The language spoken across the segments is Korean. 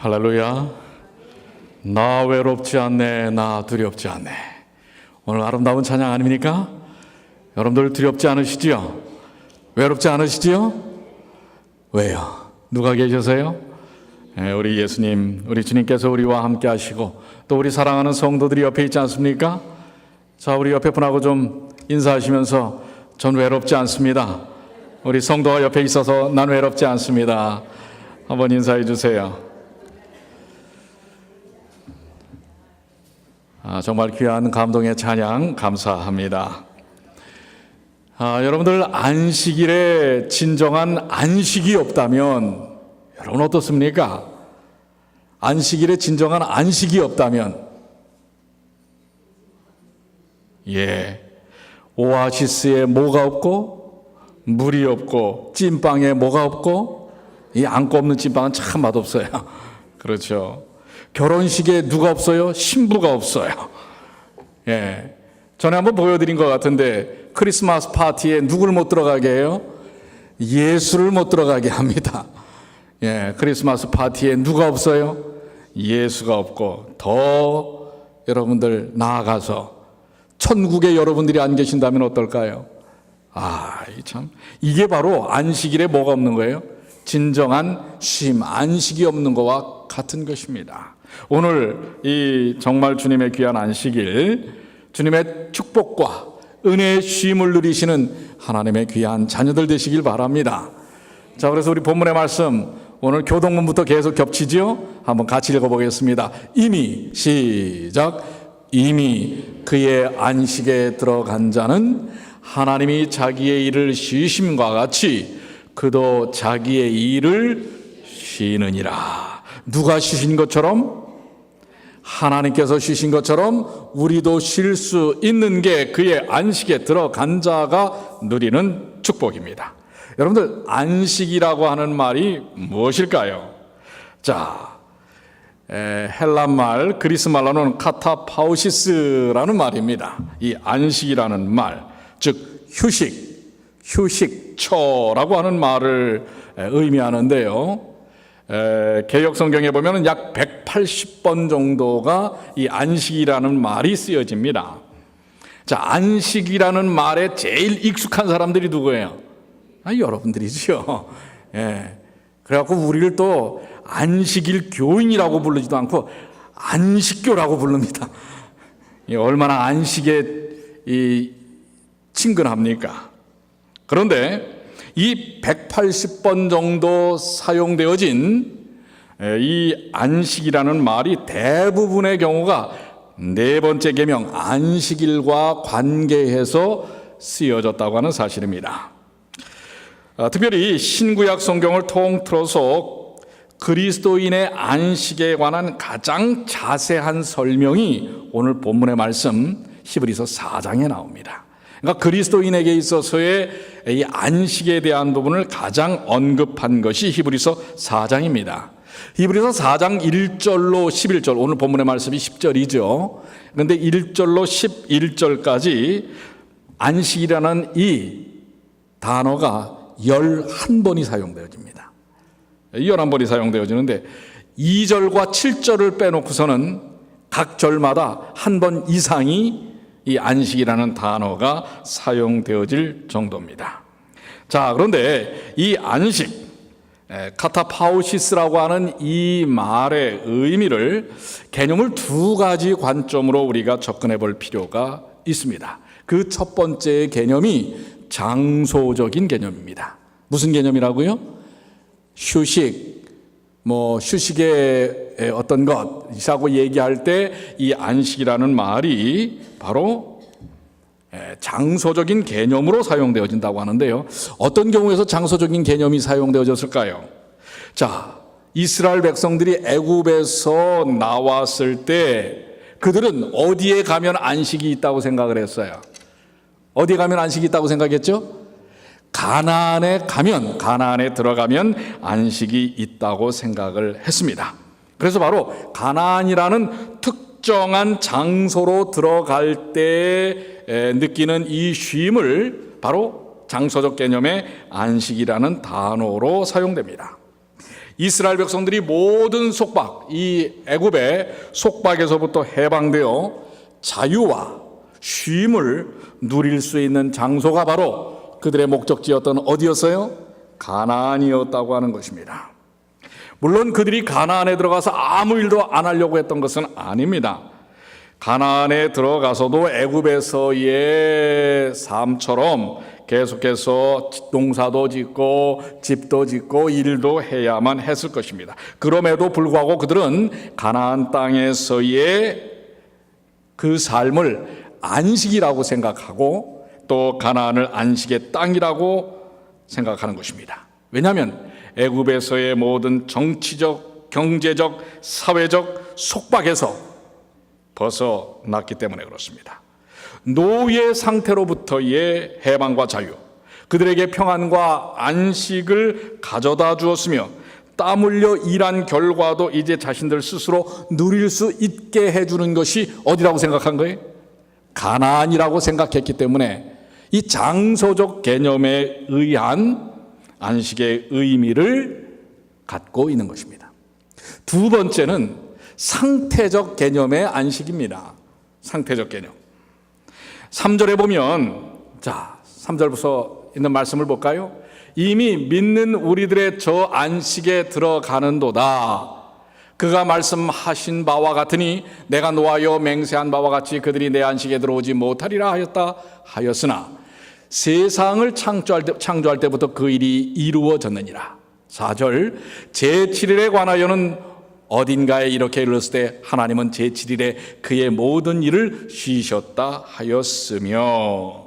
할렐루야. 나 외롭지 않네, 나 두렵지 않네. 오늘 아름다운 찬양 아닙니까? 여러분들 두렵지 않으시지요? 외롭지 않으시지요? 왜요? 누가 계셔서요? 우리 예수님, 우리 주님께서 우리와 함께 하시고 또 우리 사랑하는 성도들이 옆에 있지 않습니까? 자, 우리 옆에 분하고 좀 인사하시면서 전 외롭지 않습니다. 우리 성도가 옆에 있어서 난 외롭지 않습니다. 한번 인사해 주세요. 정말 귀한 감동의 찬양 감사합니다. 여러분들 안식일에 진정한 안식이 없다면 여러분 어떻습니까? 안식일에 진정한 안식이 없다면 오아시스에 뭐가 없고 물이 없고 찐빵에 뭐가 없고 이 안고 없는 찐빵은 참 맛없어요. 그렇죠. 결혼식에 누가 없어요? 신부가 없어요. 전에 한번 보여드린 것 같은데 크리스마스 파티에 누구를 못 들어가게 해요? 예수를 못 들어가게 합니다. 크리스마스 파티에 누가 없어요? 예수가 없고 더 여러분들 나아가서 천국에 여러분들이 안 계신다면 어떨까요? 참 이게 바로 안식일에 뭐가 없는 거예요? 진정한 쉼, 안식이 없는 것과 같은 것입니다. 오늘 이 정말 주님의 귀한 안식일, 주님의 축복과 은혜의 쉼을 누리시는 하나님의 귀한 자녀들 되시길 바랍니다. 자, 그래서 우리 본문의 말씀 오늘 교동문부터 계속 겹치지요? 한번 같이 읽어보겠습니다. 이미 시작. 이미 그의 안식에 들어간 자는 하나님이 자기의 일을 쉬심과 같이 그도 자기의 일을 쉬느니라. 누가 쉬신 것처럼? 하나님께서 쉬신 것처럼 우리도 쉴 수 있는 게 그의 안식에 들어간 자가 누리는 축복입니다. 여러분들 안식이라고 하는 말이 무엇일까요? 자, 헬란말, 그리스말로는 카타파우시스라는 말입니다. 이 안식이라는 말, 즉 휴식처라고 하는 말을 의미하는데요. 개역성경에 보면 약 180번 정도가 이 안식이라는 말이 쓰여집니다. 자, 안식이라는 말에 제일 익숙한 사람들이 누구예요? 여러분들이죠. 그래갖고 우리를 또 안식일 교인이라고 부르지도 않고 안식교라고 부릅니다. 얼마나 안식에 친근합니까? 그런데 이 180번 정도 사용되어진 이 안식이라는 말이 대부분의 경우가 네 번째 계명 안식일과 관계해서 쓰여졌다고 하는 사실입니다. 특별히 신구약 성경을 통틀어서 그리스도인의 안식에 관한 가장 자세한 설명이 오늘 본문의 말씀 히브리서 4장에 나옵니다. 그러니까 그리스도인에게 있어서의 이 안식에 대한 부분을 가장 언급한 것이 히브리서 4장입니다. 히브리서 4장 1절로 11절, 오늘 본문의 말씀이 10절이죠. 그런데 1절로 11절까지 안식이라는 이 단어가 11번이 사용되어집니다. 11번이 사용되어지는데 2절과 7절을 빼놓고서는 각 절마다 한 번 이상이 이 안식이라는 단어가 사용되어질 정도입니다. 자, 그런데 이 안식, 카타파우시스라고 하는 이 말의 의미를, 개념을 두 가지 관점으로 우리가 접근해 볼 필요가 있습니다. 그 첫 번째 개념이 장소적인 개념입니다. 무슨 개념이라고요? 휴식의 어떤 것이라고 얘기할 때 이 안식이라는 말이 바로 장소적인 개념으로 사용되어진다고 하는데요. 어떤 경우에서 장소적인 개념이 사용되어졌을까요? 자, 이스라엘 백성들이 애굽에서 나왔을 때 그들은 어디에 가면 안식이 있다고 생각을 했어요? 어디에 가면 안식이 있다고 생각했죠? 가나안에 들어가면 안식이 있다고 생각을 했습니다. 그래서 바로 가나안이라는 특정한 장소로 들어갈 때 느끼는 이 쉼을 바로 장소적 개념의 안식이라는 단어로 사용됩니다. 이스라엘 백성들이 모든 속박, 이 애굽의 속박에서부터 해방되어 자유와 쉼을 누릴 수 있는 장소가 바로 그들의 목적지였던 어디였어요? 가나안이었다고 하는 것입니다. 물론 그들이 가나안에 들어가서 아무 일도 안 하려고 했던 것은 아닙니다. 가나안에 들어가서도 애굽에서의 삶처럼 계속해서 농사도 짓고 집도 짓고 일도 해야만 했을 것입니다. 그럼에도 불구하고 그들은 가나안 땅에서의 그 삶을 안식이라고 생각하고 또 가나안을 안식의 땅이라고 생각하는 것입니다. 왜냐하면 애굽에서의 모든 정치적, 경제적, 사회적 속박에서 벗어났기 때문에 그렇습니다. 노예 상태로부터의 해방과 자유, 그들에게 평안과 안식을 가져다 주었으며 땀 흘려 일한 결과도 이제 자신들 스스로 누릴 수 있게 해주는 것이 어디라고 생각한 거예요? 가나안이라고 생각했기 때문에 이 장소적 개념에 의한 안식의 의미를 갖고 있는 것입니다. 두 번째는 상태적 개념의 안식입니다. 상태적 개념. 3절에 보면, 자, 3절부터 있는 말씀을 볼까요? 이미 믿는 우리들의 저 안식에 들어가는도다. 그가 말씀하신 바와 같으니 내가 노하여 맹세한 바와 같이 그들이 내 안식에 들어오지 못하리라 하였다 하였으나 세상을 창조할 때부터 그 일이 이루어졌느니라. 4절, 제7일에 관하여는 어딘가에 이렇게 일렀을 때 하나님은 제7일에 그의 모든 일을 쉬셨다 하였으며.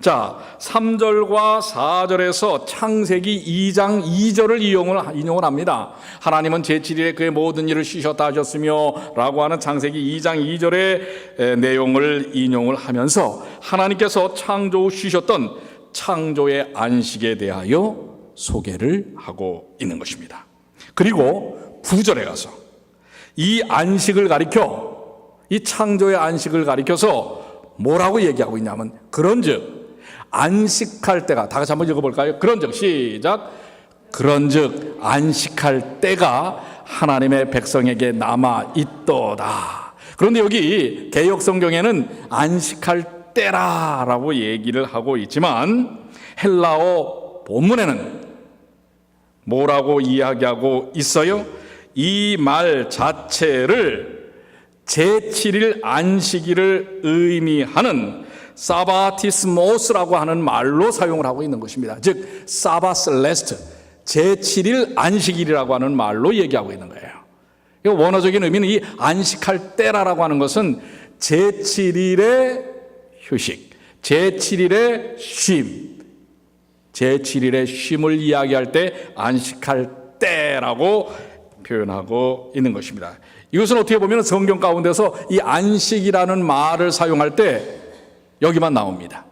자, 3절과 4절에서 창세기 2장 2절을 인용을 합니다. 하나님은 제7일에 그의 모든 일을 쉬셨다 하셨으며 라고 하는 창세기 2장 2절의 내용을 인용을 하면서 하나님께서 창조 후 쉬셨던 창조의 안식에 대하여 소개를 하고 있는 것입니다. 그리고 9절에 가서 이 안식을 가리켜, 이 창조의 안식을 가리켜서 뭐라고 얘기하고 있냐면, 그런즉 안식할 때가, 다 같이 한번 읽어볼까요? 그런즉, 시작. 그런즉 안식할 때가 하나님의 백성에게 남아 있도다. 그런데 여기 개역 성경에는 안식할 때라라고 얘기를 하고 있지만 헬라어 본문에는 뭐라고 이야기하고 있어요? 이 말 자체를 제7일 안식일을 의미하는 사바티스모스라고 하는 말로 사용을 하고 있는 것입니다. 즉 사바셀레스트, 제7일 안식일이라고 하는 말로 얘기하고 있는 거예요. 원어적인 의미는 이 안식할 때라고 하는 것은 제7일의 휴식, 제7일의 쉼, 제7일의 쉼을 이야기할 때 안식할 때라고 표현하고 있는 것입니다. 이것은 어떻게 보면 성경 가운데서 이 안식이라는 말을 사용할 때 여기만 나옵니다.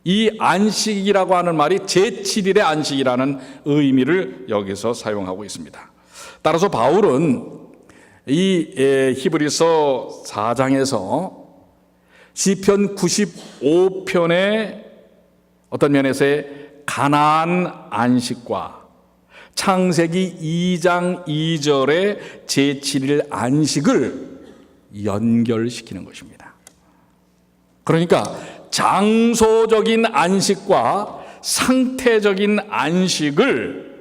이 안식이라고 하는 말이 제7일의 안식이라는 의미를 여기서 사용하고 있습니다. 따라서 바울은 이 히브리서 4장에서 시편 95편의 어떤 면에서의 가나안 안식과 창세기 2장 2절의 제7일 안식을 연결시키는 것입니다. 그러니까 장소적인 안식과 상태적인 안식을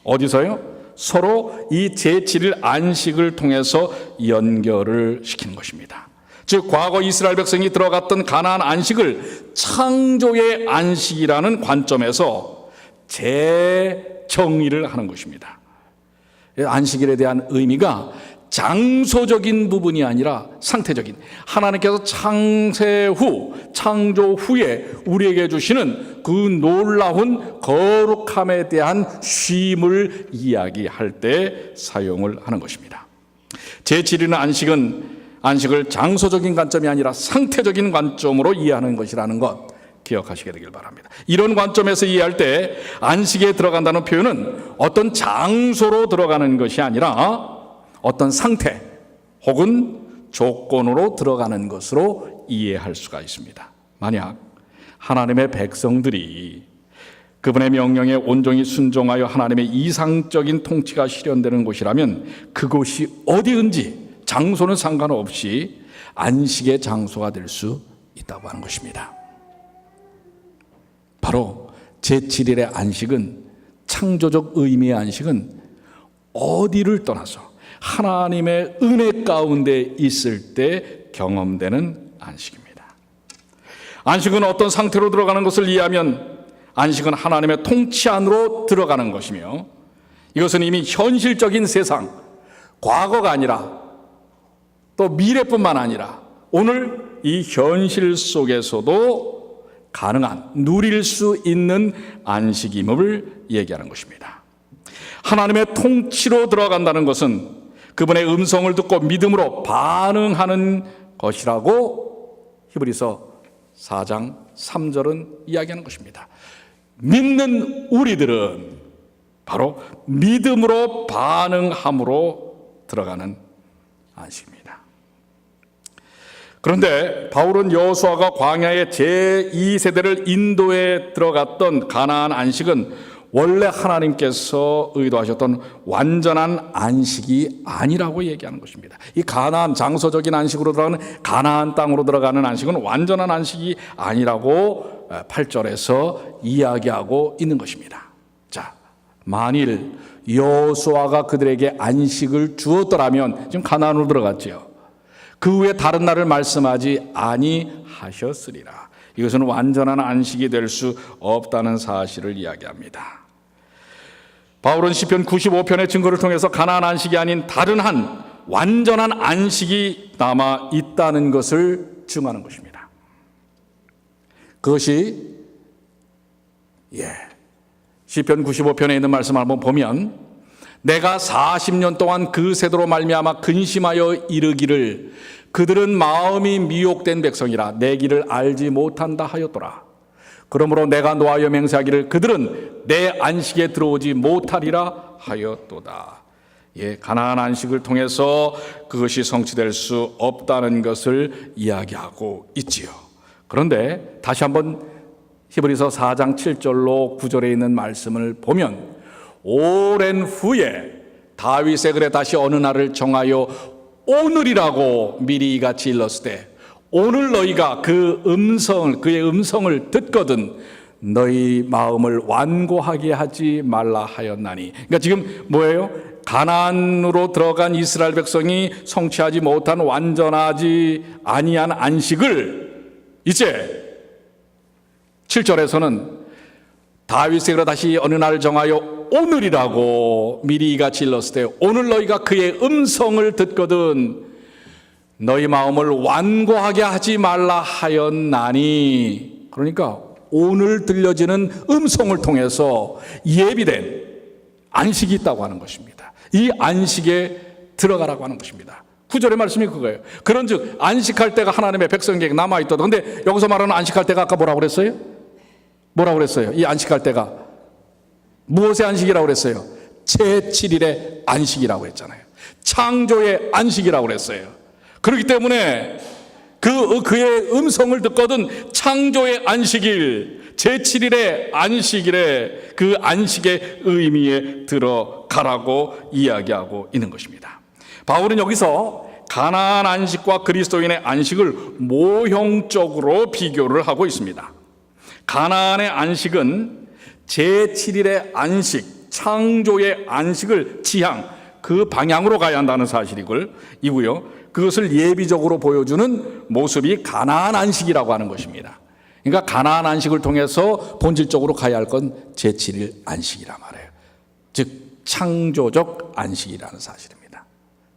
어디서요? 서로 이 제7일 안식을 통해서 연결을 시키는 것입니다. 즉 과거 이스라엘 백성이 들어갔던 가나안 안식을 창조의 안식이라는 관점에서 재정의를 하는 것입니다. 안식일에 대한 의미가 장소적인 부분이 아니라 상태적인, 하나님께서 창조 후에 우리에게 주시는 그 놀라운 거룩함에 대한 쉼을 이야기할 때 사용을 하는 것입니다. 제7일의 안식을 장소적인 관점이 아니라 상태적인 관점으로 이해하는 것이라는 것 기억하시게 되길 바랍니다. 이런 관점에서 이해할 때 안식에 들어간다는 표현은 어떤 장소로 들어가는 것이 아니라 어떤 상태 혹은 조건으로 들어가는 것으로 이해할 수가 있습니다. 만약 하나님의 백성들이 그분의 명령에 온종일 순종하여 하나님의 이상적인 통치가 실현되는 곳이라면 그곳이 어디든지 장소는 상관없이 안식의 장소가 될 수 있다고 하는 것입니다. 바로 제7일의 안식은, 창조적 의미의 안식은 어디를 떠나서 하나님의 은혜 가운데 있을 때 경험되는 안식입니다. 안식은 어떤 상태로 들어가는 것을 이해하면 안식은 하나님의 통치 안으로 들어가는 것이며, 이것은 이미 현실적인 세상, 과거가 아니라 또 미래뿐만 아니라 오늘 이 현실 속에서도 가능한, 누릴 수 있는 안식임을 얘기하는 것입니다. 하나님의 통치로 들어간다는 것은 그분의 음성을 듣고 믿음으로 반응하는 것이라고 히브리서 4장 3절은 이야기하는 것입니다. 믿는 우리들은 바로 믿음으로 반응함으로 들어가는 안식입니다. 그런데 바울은 여호수아가 광야의 제2세대를 인도에 들어갔던 가나안 안식은 원래 하나님께서 의도하셨던 완전한 안식이 아니라고 얘기하는 것입니다. 이 가나안, 장소적인 안식으로 들어가는 가나안 땅으로 들어가는 안식은 완전한 안식이 아니라고 8절에서 이야기하고 있는 것입니다. 자, 만일 여호수아가 그들에게 안식을 주었더라면, 지금 가나안으로 들어갔죠. 그 후에 다른 날을 말씀하지 아니하셨으리라. 이것은 완전한 안식이 될 수 없다는 사실을 이야기합니다. 바울은 시편 95편의 증거를 통해서 가나안 안식이 아닌 다른 한 완전한 안식이 남아 있다는 것을 증하는 것입니다. 그것이 시편 95편에 있는 말씀을 한번 보면, 내가 40년 동안 그 세대로 말미암아 근심하여 이르기를 그들은 마음이 미혹된 백성이라 내 길을 알지 못한다 하였더라. 그러므로 내가 노하여 맹세하기를 그들은 내 안식에 들어오지 못하리라 하였도다. 가나안 안식을 통해서 그것이 성취될 수 없다는 것을 이야기하고 있지요. 그런데 다시 한번 히브리서 4장 7절로 9절에 있는 말씀을 보면, 오랜 후에 다윗의 글에 다시 어느 날을 정하여 오늘이라고 미리 이같이 일렀을 때, 오늘 너희가 그의 음성을 듣거든 너희 마음을 완고하게 하지 말라 하였나니. 그러니까 지금 뭐예요? 가나안으로 들어간 이스라엘 백성이 성취하지 못한 완전하지 아니한 안식을 이제 7절에서는 다윗의 글에 다시 어느 날을 정하여 오늘이라고 미리 이같이 일렀을 때, 오늘 너희가 그의 음성을 듣거든 너희 마음을 완고하게 하지 말라 하였나니. 그러니까 오늘 들려지는 음성을 통해서 예비된 안식이 있다고 하는 것입니다. 이 안식에 들어가라고 하는 것입니다. 9절의 말씀이 그거예요. 그런즉 안식할 때가 하나님의 백성에게 남아있도다. 근데 여기서 말하는 안식할 때가 아까 뭐라고 그랬어요? 뭐라고 그랬어요? 이 안식할 때가 무엇의 안식이라고 그랬어요? 제7일의 안식이라고 했잖아요. 창조의 안식이라고 그랬어요. 그렇기 때문에 그의 음성을 듣거든 창조의 안식일, 제7일의 안식일에 그 안식의 의미에 들어가라고 이야기하고 있는 것입니다. 바울은 여기서 가나안 안식과 그리스도인의 안식을 모형적으로 비교를 하고 있습니다. 가나안의 안식은 제7일의 안식, 창조의 안식을 그 방향으로 가야 한다는 사실이고요. 그것을 예비적으로 보여주는 모습이 가나안 안식이라고 하는 것입니다. 그러니까 가나안 안식을 통해서 본질적으로 가야 할 건 제7일 안식이란 말이에요. 즉 창조적 안식이라는 사실입니다.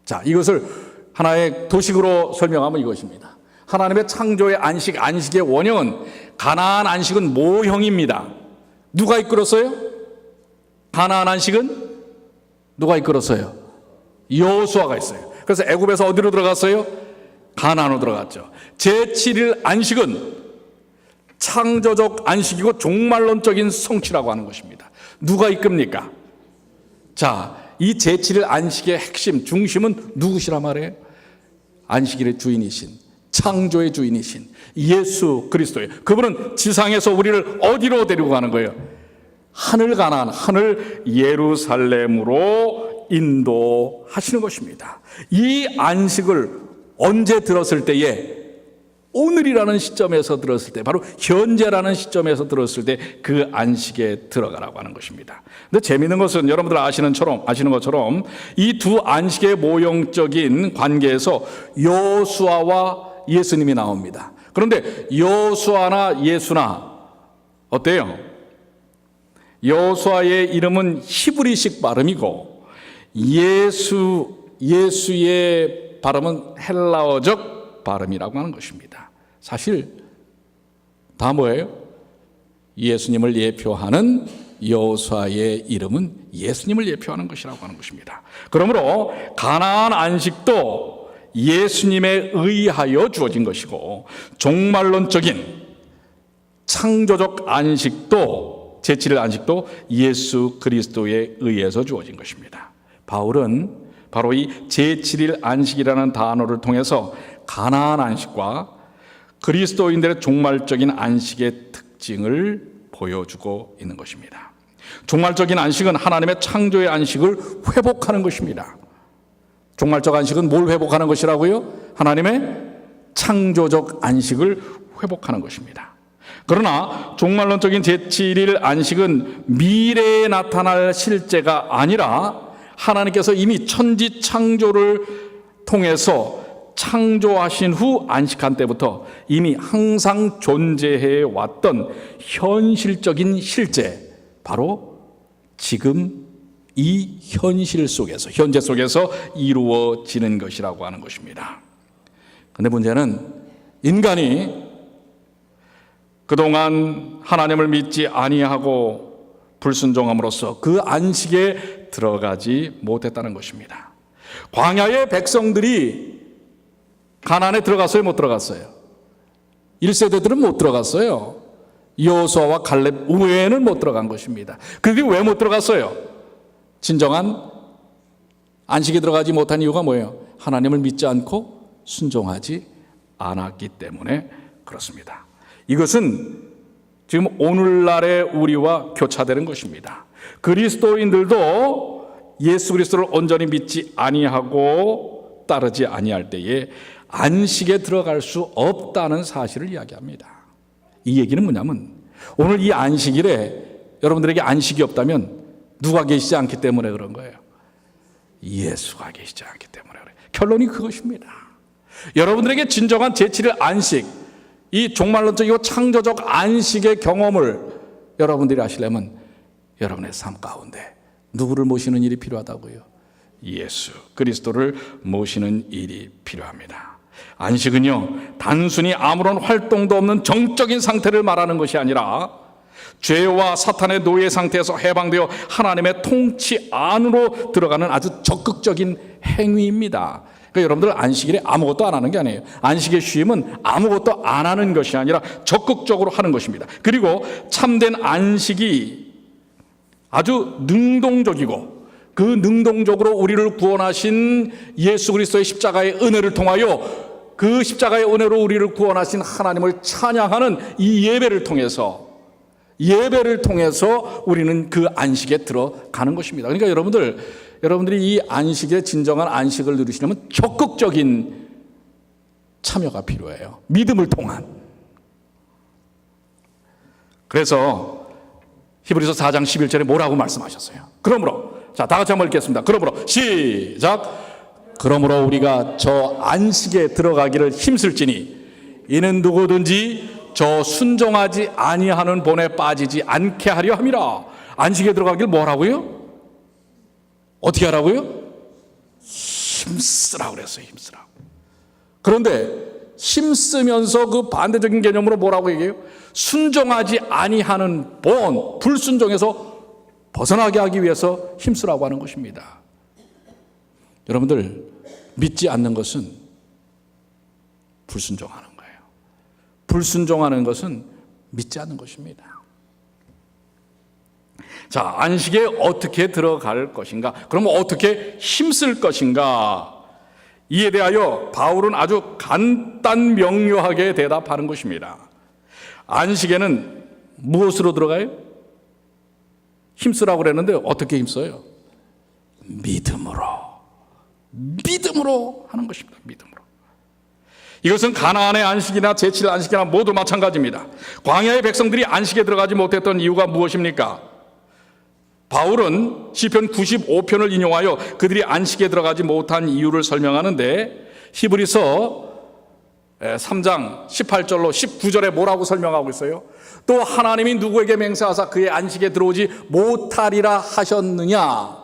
자, 이것을 하나의 도식으로 설명하면 이것입니다. 하나님의 창조의 안식, 안식의 원형은, 가나안 안식은 모형입니다. 누가 이끌었어요? 가나안 안식은 누가 이끌었어요? 여호수아가 있어요. 그래서 애굽에서 어디로 들어갔어요? 가나안으로 들어갔죠. 제7일 안식은 창조적 안식이고 종말론적인 성취라고 하는 것입니다. 누가 이끕니까? 자, 이 제7일 안식의 핵심, 중심은 누구시라 말해요? 안식일의 주인이신, 창조의 주인이신 예수 그리스도예요. 그분은 지상에서 우리를 어디로 데리고 가는 거예요? 하늘 가나안, 하늘 예루살렘으로 인도하시는 것입니다. 이 안식을 언제 들었을 때에, 오늘이라는 시점에서 들었을 때, 바로 현재라는 시점에서 들었을 때 그 안식에 들어가라고 하는 것입니다. 근데 재미있는 것은 여러분들 아시는 것처럼 이 두 안식의 모형적인 관계에서 여호수아와 예수님이 나옵니다. 그런데 여호수아나 예수나 어때요? 여호수아의 이름은 히브리식 발음이고 예수의 발음은 헬라어적 발음이라고 하는 것입니다. 사실 다 뭐예요? 예수님을 예표하는 여호수아의 이름은 예수님을 예표하는 것이라고 하는 것입니다. 그러므로 가나안 안식도 예수님에 의하여 주어진 것이고, 종말론적인 창조적 안식도, 제7일 안식도 예수 그리스도에 의해서 주어진 것입니다. 바울은 바로 이 제7일 안식이라는 단어를 통해서 가나안 안식과 그리스도인들의 종말적인 안식의 특징을 보여주고 있는 것입니다. 종말적인 안식은 하나님의 창조의 안식을 회복하는 것입니다. 종말적 안식은 뭘 회복하는 것이라고요? 하나님의 창조적 안식을 회복하는 것입니다. 그러나 종말론적인 제7일 안식은 미래에 나타날 실제가 아니라 하나님께서 이미 천지 창조를 통해서 창조하신 후 안식한 때부터 이미 항상 존재해 왔던 현실적인 실제, 바로 지금 이 현실 속에서, 현재 속에서 이루어지는 것이라고 하는 것입니다. 그런데 문제는 인간이 그동안 하나님을 믿지 아니하고 불순종함으로써 그 안식에 들어가지 못했다는 것입니다. 광야의 백성들이 가나안에 들어갔어요, 못 들어갔어요? 1세대들은 못 들어갔어요. 여호수아와 갈렙 외에는 못 들어간 것입니다. 그게 왜 못 들어갔어요? 진정한 안식에 들어가지 못한 이유가 뭐예요? 하나님을 믿지 않고 순종하지 않았기 때문에 그렇습니다. 이것은 지금 오늘날의 우리와 교차되는 것입니다. 그리스도인들도 예수 그리스도를 온전히 믿지 아니하고 따르지 아니할 때에 안식에 들어갈 수 없다는 사실을 이야기합니다. 이 얘기는 뭐냐면, 오늘 이 안식일에 여러분들에게 안식이 없다면 누가 계시지 않기 때문에 그런 거예요. 예수가 계시지 않기 때문에 그래요. 결론이 그것입니다. 여러분들에게 진정한 제7일 안식, 이 종말론적이고 창조적 안식의 경험을 여러분들이 하시려면 여러분의 삶 가운데 누구를 모시는 일이 필요하다고요? 예수 그리스도를 모시는 일이 필요합니다. 안식은요, 단순히 아무런 활동도 없는 정적인 상태를 말하는 것이 아니라 죄와 사탄의 노예 상태에서 해방되어 하나님의 통치 안으로 들어가는 아주 적극적인 행위입니다. 그러니까 여러분들 안식일에 아무것도 안 하는 게 아니에요. 안식의 쉼은 아무것도 안 하는 것이 아니라 적극적으로 하는 것입니다. 그리고 참된 안식이 아주 능동적이고, 그 능동적으로 우리를 구원하신 예수 그리스도의 십자가의 은혜를 통하여 그 십자가의 은혜로 우리를 구원하신 하나님을 찬양하는 이 예배를 통해서 우리는 그 안식에 들어가는 것입니다. 그러니까 여러분들이 이 안식의 진정한 안식을 누리시려면 적극적인 참여가 필요해요. 믿음을 통한. 그래서 히브리서 4장 11절에 뭐라고 말씀하셨어요? 그러므로, 자, 다 같이 한번 읽겠습니다. 그러므로, 시작. 그러므로 우리가 저 안식에 들어가기를 힘쓸지니 이는 누구든지 저 순종하지 아니하는 본에 빠지지 않게 하려 함이라. 안식에 들어가기를 뭐라고요? 어떻게 하라고요? 힘쓰라고 그랬어요. 힘쓰라고. 그런데 힘쓰면서 그 반대적인 개념으로 뭐라고 얘기해요? 순종하지 아니하는 본, 불순종에서 벗어나게 하기 위해서 힘쓰라고 하는 것입니다. 여러분들, 믿지 않는 것은 불순종하는 거예요. 불순종하는 것은 믿지 않는 것입니다. 자, 안식에 어떻게 들어갈 것인가? 그러면 어떻게 힘쓸 것인가? 이에 대하여 바울은 아주 간단 명료하게 대답하는 것입니다. 안식에는 무엇으로 들어가요? 힘쓰라고 그랬는데 어떻게 힘써요? 믿음으로 하는 것입니다. 믿음으로. 이것은 가나안의 안식이나 제7 안식이나 모두 마찬가지입니다. 광야의 백성들이 안식에 들어가지 못했던 이유가 무엇입니까? 바울은 시편 95편을 인용하여 그들이 안식에 들어가지 못한 이유를 설명하는데 히브리서 3장 18절로 19절에 뭐라고 설명하고 있어요? 또 하나님이 누구에게 맹세하사 그의 안식에 들어오지 못하리라 하셨느냐?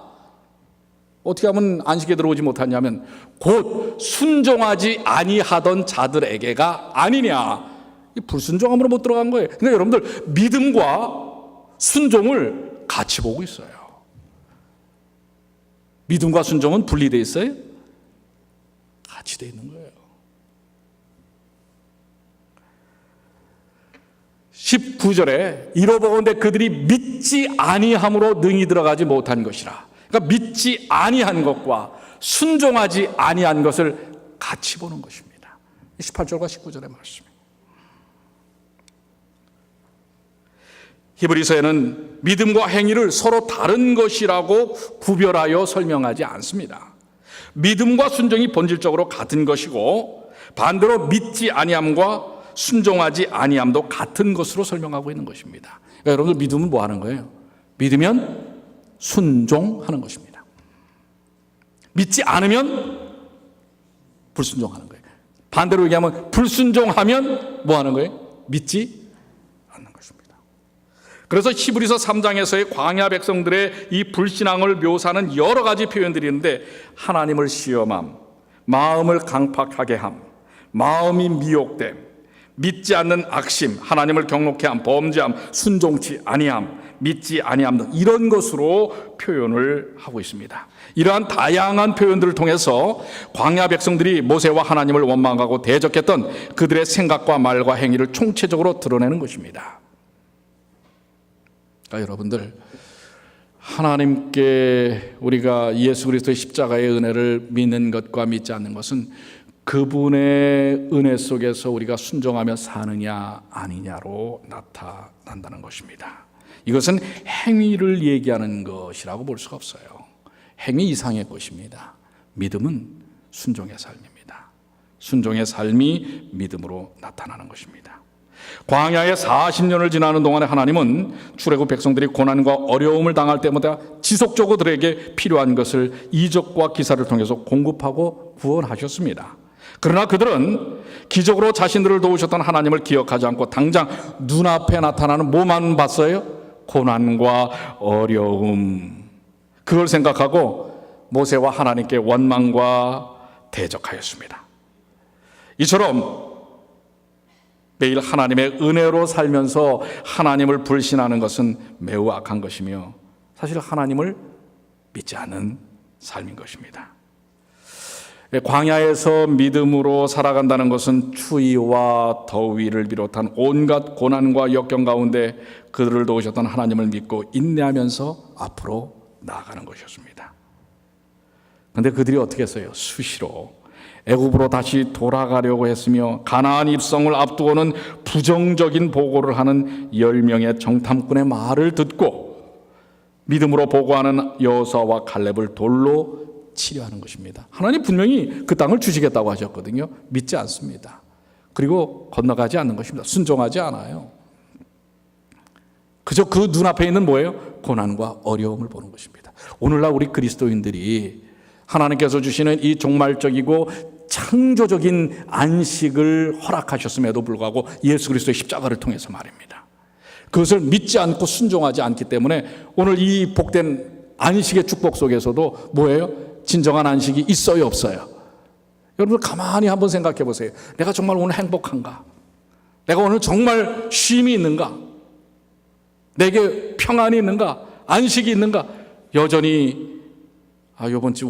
어떻게 하면 안식에 들어오지 못하냐면 곧 순종하지 아니하던 자들에게가 아니냐. 불순종함으로 못 들어간 거예요. 그러니까 여러분들 믿음과 순종을 같이 보고 있어요. 믿음과 순종은 분리되어 있어요? 같이 되어 있는 거예요. 19절에 이로보건대 그들이 믿지 아니함으로 능히 들어가지 못한 것이라. 그러니까 믿지 아니한 것과 순종하지 아니한 것을 같이 보는 것입니다. 18절과 19절의 말씀입니다. 히브리서에는 믿음과 행위를 서로 다른 것이라고 구별하여 설명하지 않습니다. 믿음과 순종이 본질적으로 같은 것이고 반대로 믿지 아니함과 순종하지 아니함도 같은 것으로 설명하고 있는 것입니다. 그러니까 여러분들 믿음은 뭐 하는 거예요? 믿으면 순종하는 것입니다. 믿지 않으면 불순종하는 거예요. 반대로 얘기하면 불순종하면 뭐 하는 거예요? 믿지 않는 것입니다. 그래서 히브리서 3장에서의 광야 백성들의 이 불신앙을 묘사하는 여러 가지 표현들이 있는데 하나님을 시험함, 마음을 강팍하게 함, 마음이 미혹됨, 믿지 않는 악심, 하나님을 경록케 함, 범죄함, 순종치 아니함, 믿지 아니함 등 이런 것으로 표현을 하고 있습니다. 이러한 다양한 표현들을 통해서 광야 백성들이 모세와 하나님을 원망하고 대적했던 그들의 생각과 말과 행위를 총체적으로 드러내는 것입니다. 그러니까 여러분들 하나님께 우리가 예수 그리스도의 십자가의 은혜를 믿는 것과 믿지 않는 것은 그분의 은혜 속에서 우리가 순종하며 사느냐 아니냐로 나타난다는 것입니다. 이것은 행위를 얘기하는 것이라고 볼 수가 없어요. 행위 이상의 것입니다. 믿음은 순종의 삶입니다. 순종의 삶이 믿음으로 나타나는 것입니다. 광야에 40년을 지나는 동안에 하나님은 출애굽 백성들이 고난과 어려움을 당할 때마다 지속적으로 그들에게 필요한 것을 이적과 기사를 통해서 공급하고 구원하셨습니다. 그러나 그들은 기적으로 자신들을 도우셨던 하나님을 기억하지 않고 당장 눈앞에 나타나는 뭐만 봤어요? 고난과 어려움. 그걸 생각하고 모세와 하나님께 원망과 대적하였습니다. 이처럼 매일 하나님의 은혜로 살면서 하나님을 불신하는 것은 매우 악한 것이며 사실 하나님을 믿지 않는 삶인 것입니다. 광야에서 믿음으로 살아간다는 것은 추위와 더위를 비롯한 온갖 고난과 역경 가운데 그들을 도우셨던 하나님을 믿고 인내하면서 앞으로 나아가는 것이었습니다. 그런데 그들이 어떻게 했어요? 수시로 애굽으로 다시 돌아가려고 했으며 가나안 입성을 앞두고는 부정적인 보고를 하는 10명의 정탐꾼의 말을 듣고 믿음으로 보고하는 여호수아와 갈렙을 돌로 치려하는 것입니다. 하나님 분명히 그 땅을 주시겠다고 하셨거든요. 믿지 않습니다. 그리고 건너가지 않는 것입니다. 순종하지 않아요. 그저 그 눈앞에 있는 뭐예요? 고난과 어려움을 보는 것입니다. 오늘날 우리 그리스도인들이 하나님께서 주시는 이 종말적이고 창조적인 안식을 허락하셨음에도 불구하고 예수 그리스도의 십자가를 통해서 말입니다. 그것을 믿지 않고 순종하지 않기 때문에 오늘 이 복된 안식의 축복 속에서도 뭐예요? 진정한 안식이 있어요, 없어요? 여러분 가만히 한번 생각해 보세요. 내가 정말 오늘 행복한가? 내가 오늘 정말 쉼이 있는가? 내게 평안이 있는가? 안식이 있는가? 여전히 이번 주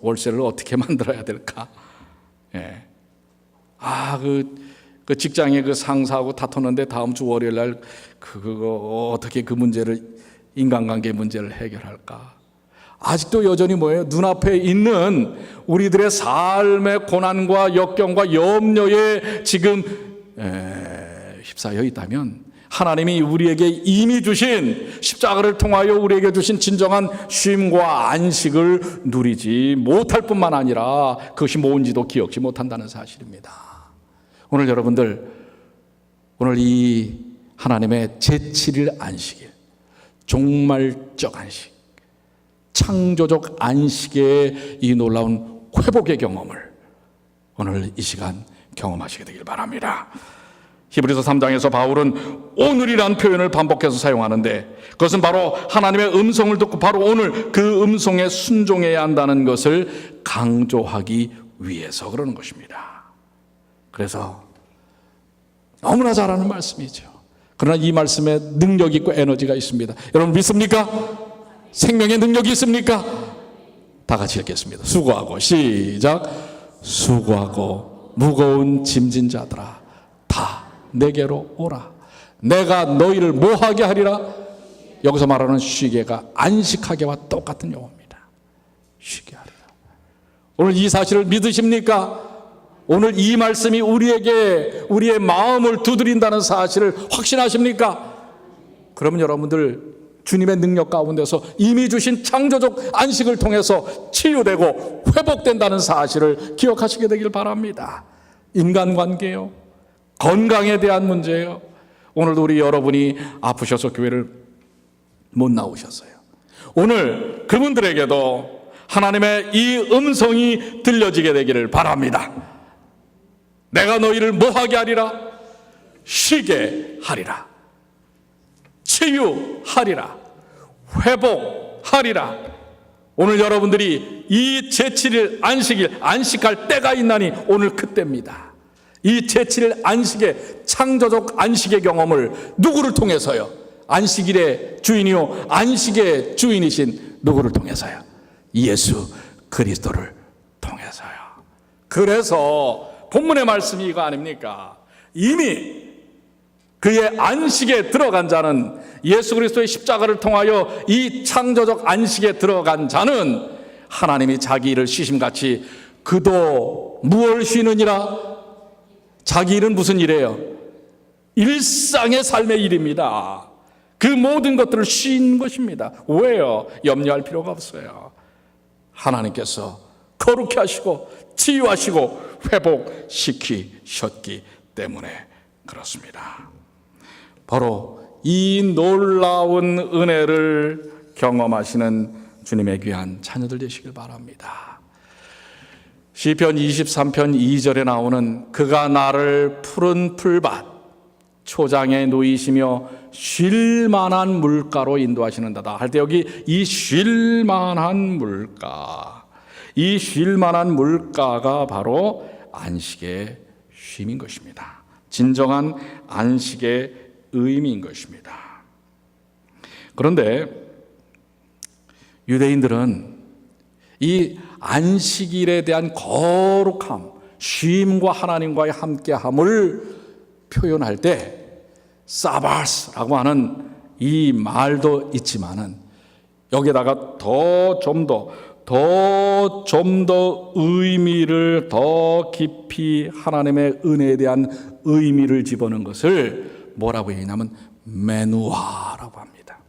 월세를 어떻게 만들어야 될까? 예. 그 직장에 그 상사하고 다퉜는데 다음 주 월요일 날 그거 어떻게 그 문제를 인간관계 문제를 해결할까? 아직도 여전히 뭐예요? 눈앞에 있는 우리들의 삶의 고난과 역경과 염려에 지금 휩싸여 있다면 하나님이 우리에게 이미 주신 십자가를 통하여 우리에게 주신 진정한 쉼과 안식을 누리지 못할 뿐만 아니라 그것이 뭔지도 기억지 못한다는 사실입니다. 오늘 여러분들, 오늘 이 하나님의 제7일 안식일, 종말적 안식, 창조적 안식의 이 놀라운 회복의 경험을 오늘 이 시간 경험하시게 되길 바랍니다. 히브리서 3장에서 바울은 오늘이란 표현을 반복해서 사용하는데, 그것은 바로 하나님의 음성을 듣고 바로 오늘 그 음성에 순종해야 한다는 것을 강조하기 위해서 그러는 것입니다. 그래서 너무나 잘하는 말씀이죠. 그러나 이 말씀에 능력이 있고 에너지가 있습니다. 여러분 믿습니까? 생명의 능력이 있습니까? 다 같이 읽겠습니다. 수고하고, 시작. 수고하고 무거운 짐진 자들아, 다 내게로 오라. 내가 너희를 뭐하게 하리라? 여기서 말하는 쉬게가 안식하게와 똑같은 용어입니다. 쉬게 하리라. 오늘 이 사실을 믿으십니까? 오늘 이 말씀이 우리에게 우리의 마음을 두드린다는 사실을 확신하십니까? 그러면 여러분들 주님의 능력 가운데서 이미 주신 창조적 안식을 통해서 치유되고 회복된다는 사실을 기억하시게 되길 바랍니다. 인간관계요, 건강에 대한 문제요. 오늘도 우리 여러분이 아프셔서 교회를 못 나오셨어요. 오늘 그분들에게도 하나님의 이 음성이 들려지게 되기를 바랍니다. 내가 너희를 뭐하게 하리라? 쉬게 하리라. 치유하리라. 회복하리라. 오늘 여러분들이 이 제7일 안식일, 안식할 때가 있나니 오늘 그때입니다. 이 제7일 안식의 창조적 안식의 경험을 누구를 통해서요? 안식일의 주인이요, 안식의 주인이신 누구를 통해서요? 예수 그리스도를 통해서요. 그래서 본문의 말씀이 이거 아닙니까? 이미 그의 안식에 들어간 자는, 예수 그리스도의 십자가를 통하여 이 창조적 안식에 들어간 자는 하나님이 자기 일을 쉬심같이 그도 무얼 쉬느니라? 자기 일은 무슨 일이에요? 일상의 삶의 일입니다. 그 모든 것들을 쉬는 것입니다. 왜요? 염려할 필요가 없어요. 하나님께서 거룩히 하시고 치유하시고 회복시키셨기 때문에 그렇습니다. 바로 이 놀라운 은혜를 경험하시는 주님의 귀한 자녀들 되시길 바랍니다. 시편 23편 2절에 나오는 그가 나를 푸른 풀밭 초장에 놓이시며 쉴만한 물가로 인도하시는다다 할 때, 여기 이 쉴만한 물가, 이 쉴만한 물가가 바로 안식의 쉼인 것입니다. 진정한 안식의 의미인 것입니다. 그런데 유대인들은 이 안식일에 대한 거룩함, 쉼과 하나님과의 함께함을 표현할 때 사바스라고 하는 이 말도 있지만은 여기다가 좀 더 의미를 더 깊이 하나님의 은혜에 대한 의미를 집어넣은 것을 뭐라고 얘기하냐면 메누아라고 합니다.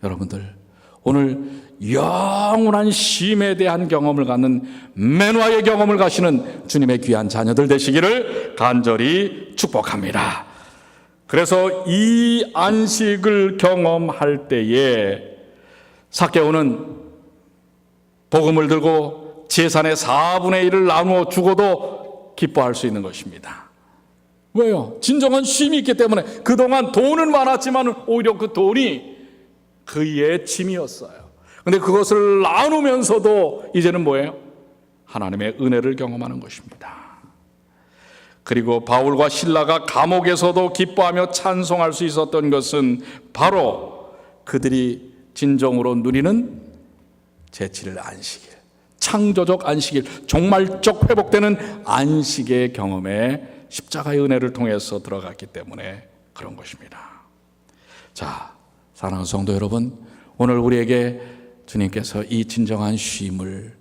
여러분들 오늘 영원한 쉼에 대한 경험을 갖는 메누아의 경험을 가시는 주님의 귀한 자녀들 되시기를 간절히 축복합니다. 그래서 이 안식을 경험할 때에 삭개오는 복음을 들고 재산의 4분의 1을 나누어 주고도 기뻐할 수 있는 것입니다. 왜요? 진정한 쉼이 있기 때문에. 그동안 돈은 많았지만 오히려 그 돈이 그의 짐이었어요. 그런데 그것을 나누면서도 이제는 뭐예요? 하나님의 은혜를 경험하는 것입니다. 그리고 바울과 실라가 감옥에서도 기뻐하며 찬송할 수 있었던 것은 바로 그들이 진정으로 누리는 제7일 안식일, 창조적 안식일, 종말적 회복되는 안식의 경험에 십자가의 은혜를 통해서 들어갔기 때문에 그런 것입니다. 자, 사랑하는 성도 여러분, 오늘 우리에게 주님께서 이 진정한 쉼을,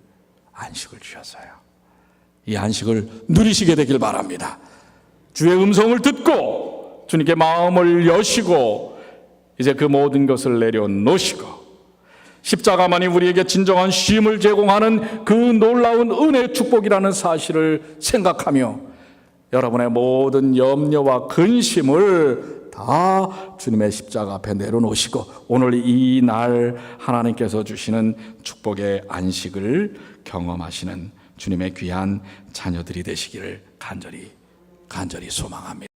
안식을 주셨어요. 이 안식을 누리시게 되길 바랍니다. 주의 음성을 듣고 주님께 마음을 여시고 이제 그 모든 것을 내려놓으시고 십자가만이 우리에게 진정한 쉼을 제공하는 그 놀라운 은혜의 축복이라는 사실을 생각하며 여러분의 모든 염려와 근심을 다 주님의 십자가 앞에 내려놓으시고 오늘 이 날 하나님께서 주시는 축복의 안식을 경험하시는 주님의 귀한 자녀들이 되시기를 간절히 소망합니다.